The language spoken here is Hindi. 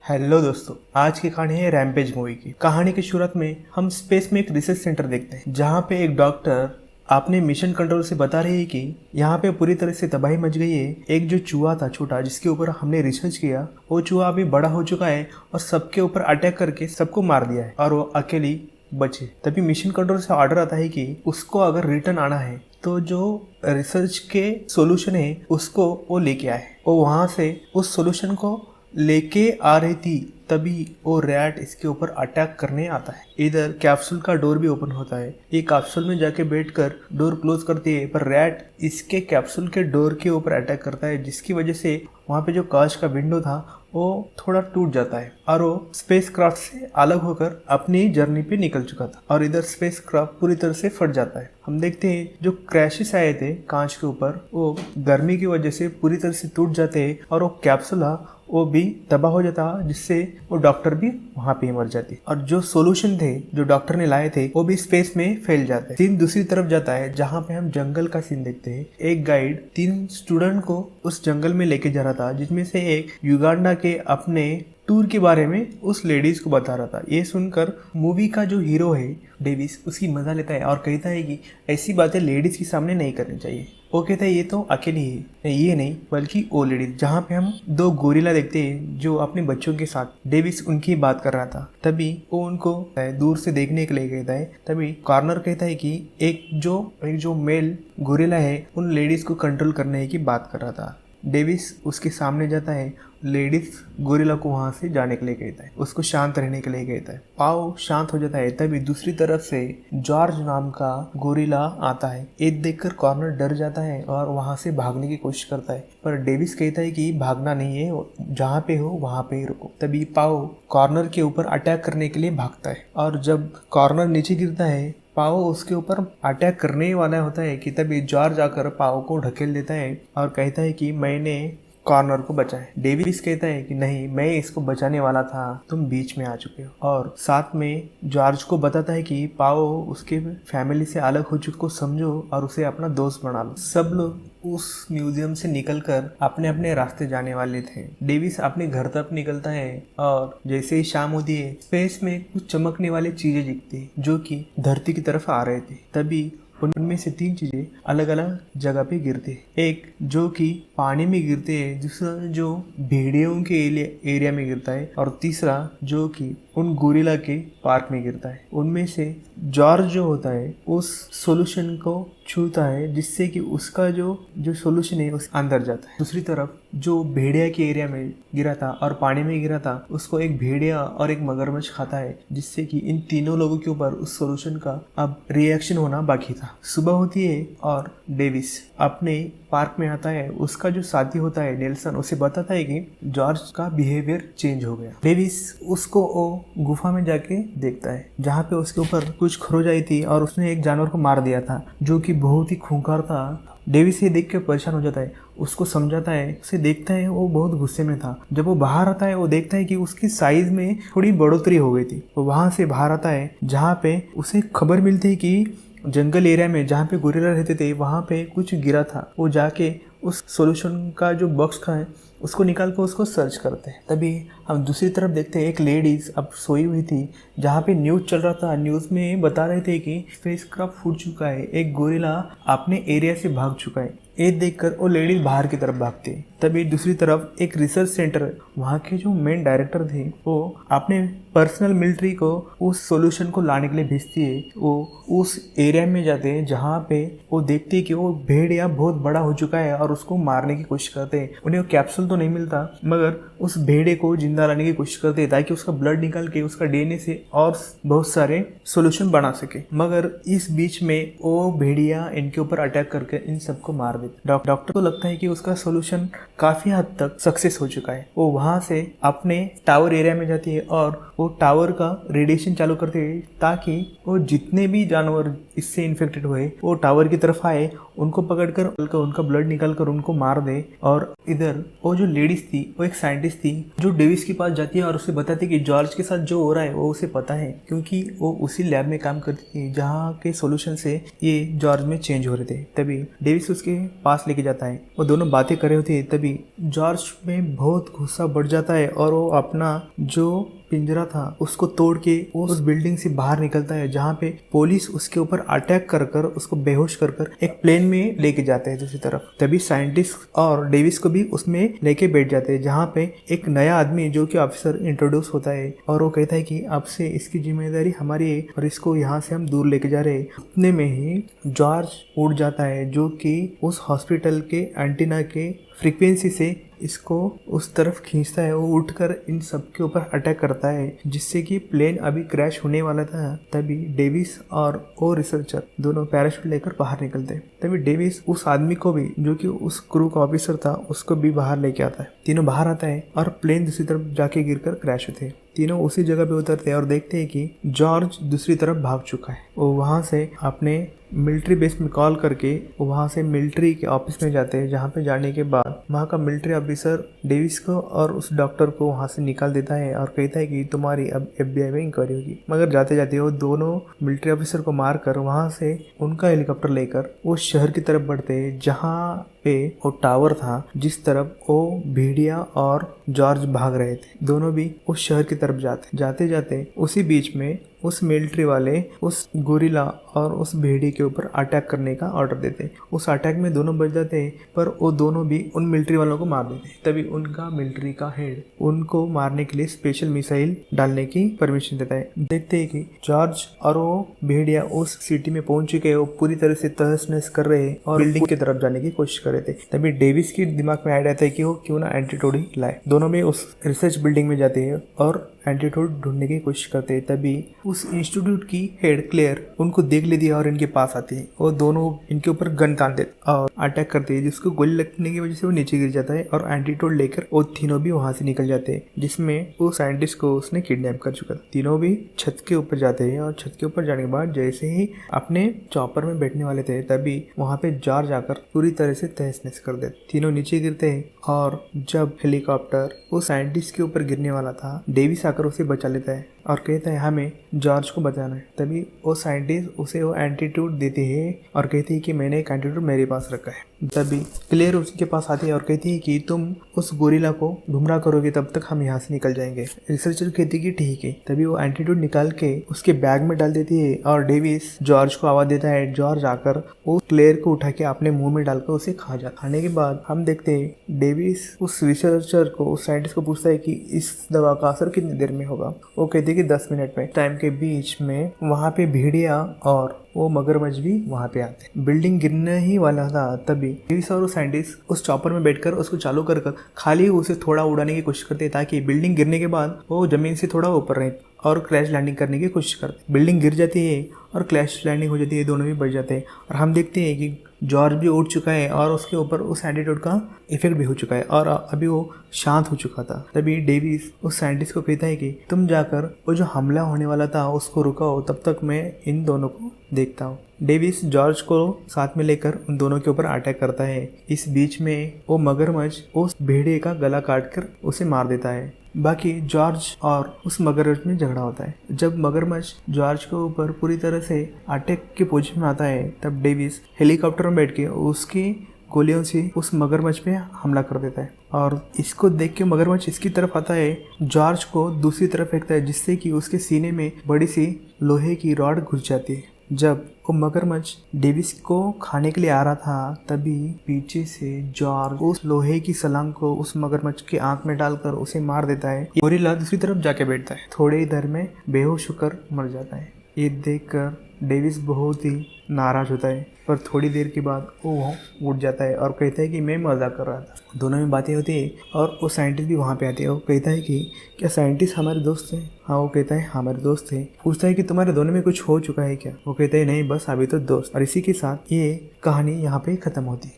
हेलो दोस्तों, आज की कहानी है रैम्पेज मूवी की। कहानी की शुरुआत में हम स्पेस में एक रिसर्च सेंटर देखते हैं, जहाँ पे एक डॉक्टर अपने मिशन कंट्रोल से बता रही है कि यहाँ पे पूरी तरह से तबाही मच गई है। एक जो चूहा था छोटा, जिसके ऊपर हमने रिसर्च किया, वो चूहा अभी बड़ा हो चुका है और सबके ऊपर अटैक करके सबको मार दिया है और वो अकेली बचे। तभी मिशन कंट्रोल से ऑर्डर आता है कि उसको अगर रिटर्न आना है तो जो रिसर्च के सॉल्यूशन है उसको वो लेके आए। वो वहाँ से उस सॉल्यूशन को लेके आ रही थी, तभी वो रैट इसके ऊपर अटैक करने आता है। इधर कैप्सूल का डोर भी ओपन होता है। ये कैप्सूल में जाके बैठकर डोर क्लोज करती है, पर रैट इसके कैप्सूल के डोर के ऊपर अटैक करता है, जिसकी वजह से वहाँ पे जो कांच का विंडो था वो थोड़ा टूट जाता है और वो स्पेस क्राफ्ट से अलग होकर अपनी जर्नी पे निकल चुका था। और इधर स्पेस क्राफ्ट पूरी तरह से फट जाता है। हम देखते हैं जो क्रैशेस आए थे कांच के ऊपर, वो गर्मी की वजह से पूरी तरह से टूट जाते हैं और वो कैप्सूल वो भी तबाह हो जाता, जिससे वो डॉक्टर भी वहाँ पे मर जाती और जो सॉल्यूशन थे जो डॉक्टर ने लाए थे वो भी स्पेस में फैल जाते। सीन दूसरी तरफ जाता है, जहाँ पे हम जंगल का सीन देखते हैं। एक गाइड 3 स्टूडेंट को उस जंगल में लेके जा रहा था, जिसमें से एक युगांडा के अपने टूर के बारे में उस लेडीज को बता रहा था। ये सुनकर मूवी का जो हीरो है डेविस, उसकी मजा लेता है और कहता है कि ऐसी बातें लेडीज के सामने नहीं करनी चाहिए। वो कहता है ये तो अकेली है, ये नहीं बल्कि वो लेडीज। जहाँ पे हम 2 गोरिल्ला देखते हैं जो अपने बच्चों के साथ, डेविस उनकी बात कर रहा था। तभी वो उनको दूर से देखने के लिए कहता है। तभी कॉर्नर कहता है कि एक जो मेल गोरिल्ला है उन लेडीज को कंट्रोल करने की बात कर रहा था। डेविस उसके सामने जाता है, लेडीज गोरिल्ला को वहां से जाने के लिए कहता है, उसको शांत रहने के लिए कहता है। पाओ शांत हो जाता है। तभी दूसरी तरफ से जॉर्ज नाम का गोरिल्ला आता है। ये देखकर कॉर्नर डर जाता है और वहां से भागने की कोशिश करता है, पर डेविस कहता है कि भागना नहीं है, जहाँ पे हो वहां पे ही रुको। तभी पाओ कॉर्नर के ऊपर अटैक करने के लिए भागता है और जब कॉर्नर नीचे गिरता है, पाओ उसके ऊपर अटैक करने वाला होता है कि तभी जॉर्ज आकर पाओ को ढकेल देता है और कहता है कि मैंने कॉर्नर को बचाए। डेविस कहता है कि नहीं, मैं इसको बचाने वाला था, तुम बीच में आ चुके हो। और साथ में जॉर्ज को बताता है कि पाओ उसके फैमिली से अलग हो चुके को समझो और उसे अपना दोस्त बना लो। सब लोग उस म्यूजियम से निकलकर अपने अपने रास्ते जाने वाले थे। डेविस अपने घर तरफ निकलता है और जैसे ही शाम होती है, स्पेस में कुछ चमकने वाली चीजें दिखती जो कि धरती की तरफ आ रहे थे। तभी उनमें से 3 चीजें अलग अलग जगह पे गिरते हैं। एक जो कि पानी में गिरते हैं, दूसरा जो भेड़ियों के एरिया में गिरता है और तीसरा जो कि उन गोरिल्ला के पार्क में गिरता है। उनमें से जॉर्ज जो होता है उस सॉल्यूशन को छूता है, जिससे कि उसका जो सॉल्यूशन है उस अंदर जाता है। दूसरी तरफ जो भेड़िया के एरिया में गिरा था और पानी में गिरा था, उसको एक भेड़िया और एक मगरमच्छ खाता है, जिससे कि इन तीनों लोगों के ऊपर उस सॉल्यूशन का अब रिएक्शन होना बाकी था। सुबह होती है और डेविस अपने पार्क में आता है। उसका जो साथी होता है नेल्सन, उसे बताता है कि जॉर्ज का बिहेवियर चेंज हो गया। डेविस उसको वो गुफा में जाके देखता है, जहाँ पे उसके ऊपर कुछ खरोच आई थी और उसने एक जानवर को मार दिया था जो कि बहुत ही खूंखार था। डेविस ये देख के परेशान हो जाता है, उसको समझाता है, उसे देखता है वो बहुत गुस्से में था। जब वो बाहर आता है, वो देखता है कि उसकी साइज में थोड़ी बढ़ोतरी हो गई थी। वो वहां से बाहर आता है, जहाँ पे उसे खबर मिलती है कि जंगल एरिया में जहाँ पे गोरिल्ला रहते थे वहाँ पे कुछ गिरा था। वो जाके उस सॉल्यूशन का जो बॉक्स का है उसको निकाल कर उसको सर्च करते हैं। तभी हम दूसरी तरफ देखते हैं, एक लेडीज अब सोई हुई थी, जहाँ पे न्यूज़ चल रहा था। न्यूज़ में बता रहे थे कि स्पेसक्राफ्ट फूट चुका है, एक गोरिल्ला अपने एरिया से भाग चुका है। ये देखकर वो लेडीज बाहर की तरफ भागती है। तभी दूसरी तरफ एक रिसर्च सेंटर, वहाँ के जो मेन डायरेक्टर थे, वो अपने पर्सनल मिलिट्री को उस सॉल्यूशन को लाने के लिए भेजती है। वो उस एरिया में जाते हैं जहाँ पे वो देखते हैं कि वो भेड़िया बहुत बड़ा हो चुका है और उसको मारने की कोशिश करते हैं। उन्हें वो कैप्सूल तो नहीं मिलता, मगर उस भेड़े को जिंदा लाने की कोशिश करते हैं ताकि उसका ब्लड निकाल के उसका डीएनए से और बहुत सारे सॉल्यूशन बना सके। मगर इस बीच में वो भेड़िया इनके ऊपर अटैक करके इन सबको मार देते। डॉक्टर को लगता है कि उसका सॉल्यूशन काफी हद तक सक्सेस हो चुका है। वो वहां से अपने टावर एरिया में जाती है और वो टावर का रेडिएशन चालू करते ताकि वो जितने भी जानवर इससे इन्फेक्टेड हुए वो टावर की तरफ आए, उनको पकड़कर उनका ब्लड निकाल कर उनको मार दे। और इधर वो जो लेडीज थी वो एक साइंटिस्ट थी जो डेविस के पास जाती है और उसे बताती है कि जॉर्ज के साथ जो हो रहा है वो उसे पता है, क्योंकि वो उसी लैब में काम करती थी जहाँ के सॉल्यूशन से ये जॉर्ज में चेंज हो रहे थे। तभी डेविस उसके पास लेके जाता है, वो दोनों बातें कर रहे होते हैं। तभी जॉर्ज में बहुत गुस्सा बढ़ जाता है और वो अपना जो पिंजरा था उसको तोड़ के उस बिल्डिंग से बाहर निकलता है जहाँ पे पुलिस उसके ऊपर अटैक कर कर उसको बेहोश कर कर एक प्लेन में लेके जाते हैं दूसरी तरफ। तभी साइंटिस्ट और डेविस को भी उसमें लेके बैठ जाते हैं जहाँ पे एक नया आदमी जो कि ऑफिसर इंट्रोड्यूस होता है और वो कहता है कि अब से इसकी जिम्मेदारी हमारी है और इसको यहाँ से हम दूर लेके जा रहे हैं। उतने में ही जॉर्ज उड़ जाता है जो कि उस हॉस्पिटल के एंटीना के फ्रीक्वेंसी से इसको उस तरफ खींचता है। वो उठकर इन सब के ऊपर अटैक करता है जिससे कि प्लेन अभी क्रैश होने वाला था। तभी डेविस और वो रिसर्चर दोनों पैराशूट लेकर बाहर निकलते हैं। तभी डेविस उस आदमी को भी जो कि उस क्रू का ऑफिसर था उसको भी बाहर लेके आता है। तीनों बाहर आता है और प्लेन दूसरी तरफ जाके गिरकर क्रैश होते हैं। तीनों उसी जगह पे उतरते हैं और देखते हैं कि जॉर्ज दूसरी तरफ भाग चुका है। वो वहाँ से अपने मिलिट्री बेस में कॉल करके वहाँ से मिलिट्री के ऑफिस में जाते हैं, जहाँ पे जाने के बाद वहाँ का मिलिट्री ऑफिसर डेविस को और उस डॉक्टर को वहाँ से निकाल देता है और कहता है कि तुम्हारी अब FBI में इंक्वायरी होगी। मगर जाते जाते वो दोनों मिलिट्री ऑफिसर को मार कर वहाँ से उनका हेलीकॉप्टर लेकर वो शहर की तरफ बढ़ते हैं जहाँ पे वो टावर था जिस तरफ वो भेड़िया और जॉर्ज भाग रहे थे। दोनों भी उस शहर की तरफ जाते जाते उसी बीच में उस मिलिट्री वाले उस गोरिल्ला और उस भेड़ी के ऊपर अटैक करने का ऑर्डर देते। उस अटैक में दोनों बच जाते पर वो दोनों भी उन मिलिट्री वालों को मार देते। तभी उनका मिलिट्री का हेड उनको मारने के लिए स्पेशल मिसाइल डालने की परमिशन देता है। देखते हैं कि जॉर्ज और वो भेड़िया उस सिटी में पहुंच चुके हैं। वो पूरी तरह से तहस नहस कर रहे हैं और बिल्डिंग की तरफ जाने की कोशिश कर रहे थे। तभी डेविस के दिमाग में आइडिया आता है कि वो क्यों ना एंटीडोट ही लाए। दोनों में उस रिसर्च बिल्डिंग में जाते हैं और एंटीडोट ढूंढने की कोशिश करते हैं। तभी उस इंस्टीट्यूट की हेड क्लेयर उनको देख लेती है और इनके पास आती है। वो दोनों इनके ऊपर गन तानते और अटैक करते हैं जिसको गोली लगने की वजह से वो नीचे गिर जाता है और एंटीडोट लेकर वो तीनों भी वहां से निकल जाते हैं जिसमें वो साइंटिस्ट को उसने किडनैप कर चुका था। तीनों भी छत के ऊपर जाते हैं और छत के ऊपर जाने के बाद जैसे ही अपने चॉपर में बैठने वाले थे तभी वहां पे जॉर्ज आकर पूरी तरह से तहस नहस कर देते। तीनों नीचे गिरते हैं और जब हेलीकॉप्टर वो साइंटिस्ट के ऊपर गिरने वाला था डेविस आकर उसे बचा लेता है और कहता है हमें जॉर्ज को बचाना है। तभी वो साइंटिस्ट उसे वो एंटीट्यूड देते हैं और कहती है कि मैंने एक एंटीट्यूड मेरे पास रखा है। तभी क्लेयर उसके पास आती है और कहती है कि तुम उस गोरिल्ला को गुमराह करोगे तब तक हम यहाँ से निकल जाएंगे। रिसर्चर कहती है कि ठीक है। तभी वो एंटीट्यूड निकाल के उसके बैग में डाल देती है और डेविस जॉर्ज को आवाज देता है। जॉर्ज आकर वो क्लेयर को उठा के अपने मुंह में डालकर उसे खा जाता। खाने के बाद हम देखते हैं डेविस उस रिसर्चर को उस साइंटिस्ट को पूछता है कि इस दवा का असर कितनी देर में होगा। वो कहती है कि 10 मिनट में। टाइम के बीच में वहाँ पे भेड़िया और वो मगरमच्छ भी वहाँ पे आते। बिल्डिंग गिरने ही वाला था तभी डेविस और साइंटिस्ट उस चॉपर में बैठकर उसको चालू कर खाली उसे थोड़ा उड़ाने की कोशिश करते ताकि बिल्डिंग गिरने के बाद वो जमीन से थोड़ा ऊपर रहे और क्रैश लैंडिंग करने की कोशिश करते। बिल्डिंग गिर जाती है और क्रैश लैंडिंग हो जाती है, दोनों भी बच जाते हैं और हम देखते हैं कि जॉर्ज भी उड़ चुका है और उसके ऊपर उस एंटीडोट का इफेक्ट भी हो चुका है और अभी वो शांत हो चुका था। तभी डेविस उस साइंटिस्ट को कहता है कि तुम जाकर वो जो हमला होने वाला था उसको रुकाओ, तब तक मैं इन दोनों को देखता हूँ। डेविस जॉर्ज को साथ में लेकर उन दोनों के ऊपर अटैक करता है। इस बीच में वो मगरमच्छ उस भेड़िए का गला काटकर उसे मार देता है। बाकी जॉर्ज और उस मगरमच्छ में झगड़ा होता है। जब मगरमच्छ जॉर्ज के ऊपर पूरी तरह से अटैक के पोजीशन में आता है तब डेविस हेलीकॉप्टर में बैठ के उसकी गोलियों से उस मगरमच्छ पे हमला कर देता है और इसको देख के मगरमच्छ इसकी तरफ आता है, जॉर्ज को दूसरी तरफ फेंकता है जिससे कि उसके सीने में बड़ी सी लोहे की रॉड घुस जाती है। जब वो मगरमच्छ डेविस को खाने के लिए आ रहा था तभी पीछे से जॉर्ज उस लोहे की सलांग को उस मगरमच्छ की आंख में डालकर उसे मार देता है। गोरिल्ला दूसरी तरफ जाके बैठता है, थोड़ी देर में बेहोश होकर मर जाता है। ये देखकर डेविस बहुत ही नाराज होता है पर थोड़ी देर के बाद वो उठ जाता है और कहता है कि मैं मजाक कर रहा था। दोनों में बातें होती है और वो साइंटिस्ट भी वहाँ पे आते हैं। वो कहता है कि क्या साइंटिस्ट हमारे दोस्त हैं? हाँ, वो कहता है हमारे दोस्त हैं। पूछता है कि तुम्हारे दोनों में कुछ हो चुका है क्या? वो कहता है नहीं, बस अभी तो दोस्त। और इसी के साथ ये कहानी यहाँ पे खत्म होती है।